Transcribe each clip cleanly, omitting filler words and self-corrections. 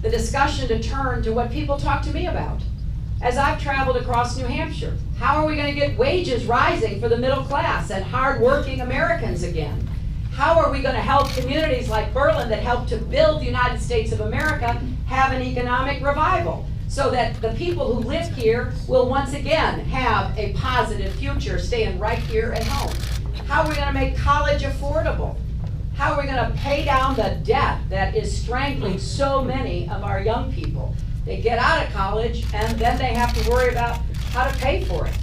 the discussion to turn to what people talk to me about. As I've traveled across New Hampshire, how are we going to get wages rising for the middle class and hard-working Americans again? How are we going to help communities like Berlin that helped to build the United States of America have an economic revival so that the people who live here will once again have a positive future staying right here at home? How are we going to make college affordable? How are we going to pay down the debt that is strangling so many of our young people? They get out of college and then they have to worry about how to pay for it.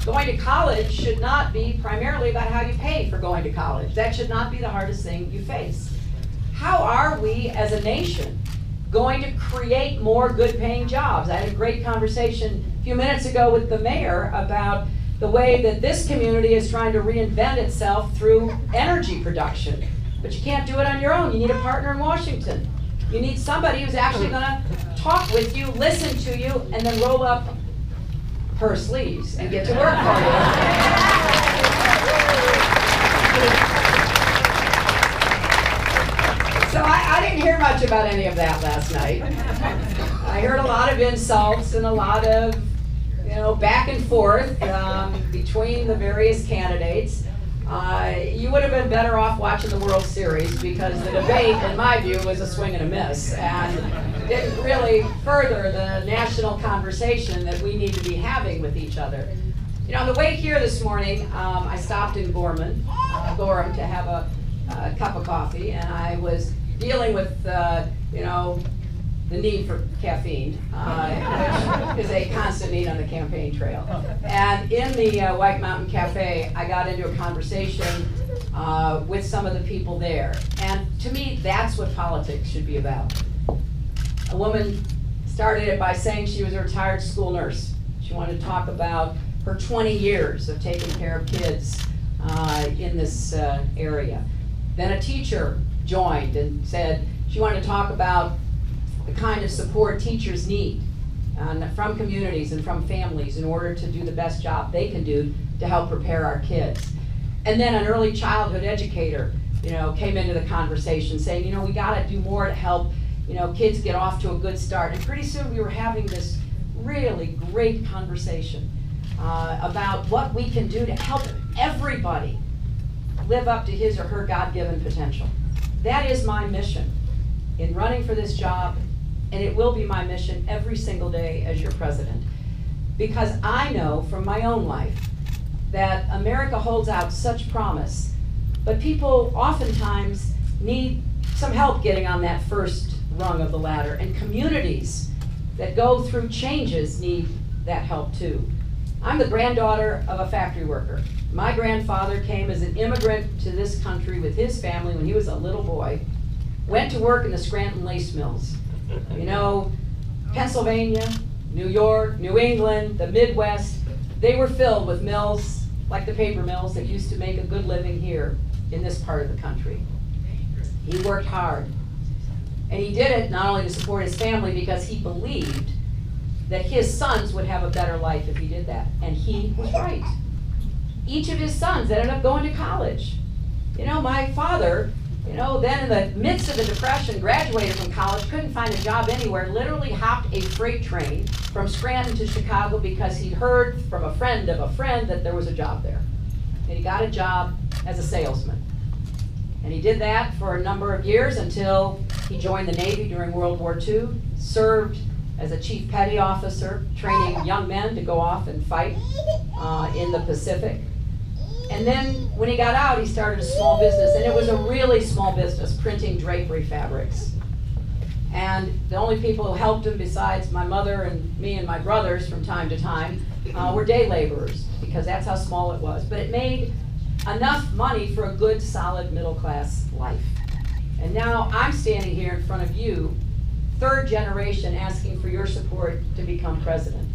Going to college should not be primarily about how you pay for going to college. That should not be the hardest thing you face. How are we as a nation going to create more good paying jobs? I had a great conversation a few minutes ago with the mayor about the way that this community is trying to reinvent itself through energy production. But you can't do it on your own. You need a partner in Washington. You need somebody who's actually going to talk with you, listen to you, and then roll up her sleeves and get to work for you. So I didn't hear much about any of that last night. I heard a lot of insults and a lot of, back and forth between the various candidates. You would have been better off watching the World Series because the debate, in my view, was a swing and a miss and didn't really further the national conversation that we need to be having with each other. On the way here this morning, I stopped in Gorham to have a cup of coffee, and I was dealing with, the need for caffeine, which is a constant need on the campaign trail. And in the White Mountain Cafe, I got into a conversation with some of the people there. And to me, that's what politics should be about. A woman started it by saying she was a retired school nurse. She wanted to talk about her 20 years of taking care of kids in this area. Then a teacher joined and said she wanted to talk about the kind of support teachers need from communities and from families in order to do the best job they can do to help prepare our kids. And then an early childhood educator, came into the conversation saying, we got to do more to help, kids get off to a good start. And pretty soon we were having this really great conversation about what we can do to help everybody live up to his or her God-given potential. That is my mission in running for this job, and it will be my mission every single day as your president. Because I know from my own life that America holds out such promise, but people oftentimes need some help getting on that first rung of the ladder, and communities that go through changes need that help too. I'm the granddaughter of a factory worker. My grandfather came as an immigrant to this country with his family when he was a little boy, went to work in the Scranton lace mills. Pennsylvania, New York, New England, the Midwest, they were filled with mills like the paper mills that used to make a good living here in this part of the country. He worked hard. And he did it not only to support his family because he believed that his sons would have a better life if he did that. And he was right. Each of his sons ended up going to college. My father, then in the midst of the Depression, graduated from college, couldn't find a job anywhere, literally hopped a freight train from Scranton to Chicago because he heard from a friend of a friend that there was a job there. And he got a job as a salesman. And he did that for a number of years until he joined the Navy during World War II, served as a chief petty officer, training young men to go off and fight in the Pacific. And then when he got out, he started a small business, and it was a really small business, printing drapery fabrics. And the only people who helped him besides my mother and me and my brothers from time to time were day laborers, because that's how small it was. But it made enough money for a good, solid, middle-class life. And now I'm standing here in front of you, third generation, asking for your support to become president.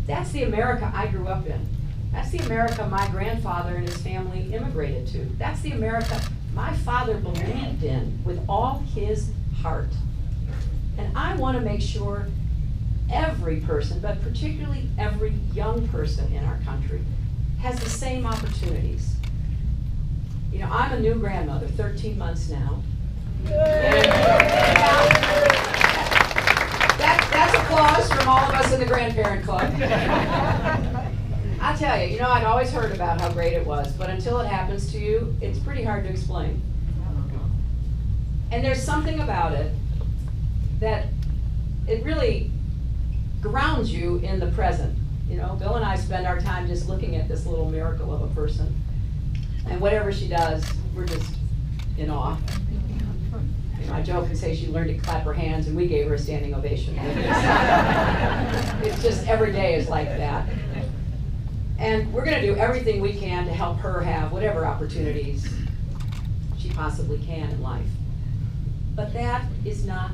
That's the America I grew up in. That's the America my grandfather and his family immigrated to. That's the America my father believed in with all his heart. And I want to make sure every person, but particularly every young person in our country, has the same opportunities. I'm a new grandmother, 13 months now. in the grandparent club. I'll tell you, I'd always heard about how great it was, but until it happens to you, it's pretty hard to explain. And there's something about it that it really grounds you in the present. Bill and I spend our time just looking at this little miracle of a person. And whatever she does, we're just in awe. I joke and say she learned to clap her hands and we gave her a standing ovation. It's just every day is like that. And we're going to do everything we can to help her have whatever opportunities she possibly can in life. But that is not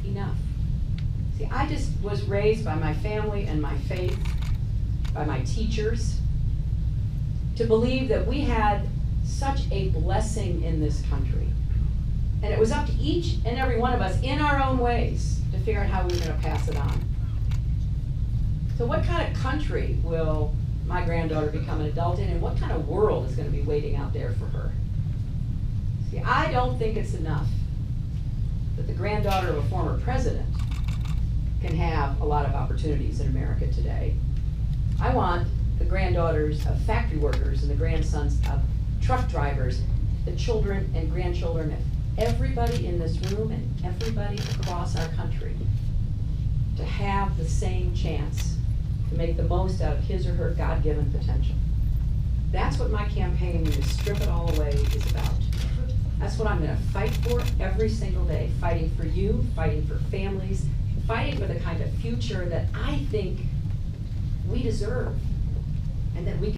enough. See, I just was raised by my family and my faith, by my teachers, to believe that we had such a blessing in this country. And it was up to each and every one of us in our own ways to figure out how we were going to pass it on. So what kind of country will my granddaughter become an adult in, and what kind of world is going to be waiting out there for her? See, I don't think it's enough that the granddaughter of a former president can have a lot of opportunities in America today. I want the granddaughters of factory workers and the grandsons of truck drivers, the children and grandchildren of everybody in this room and everybody across our country to have the same chance to make the most out of his or her God-given potential. That's what my campaign, when you strip it all away, is about. That's what I'm going to fight for every single day, fighting for you, fighting for families, fighting for the kind of future that I think we deserve and that we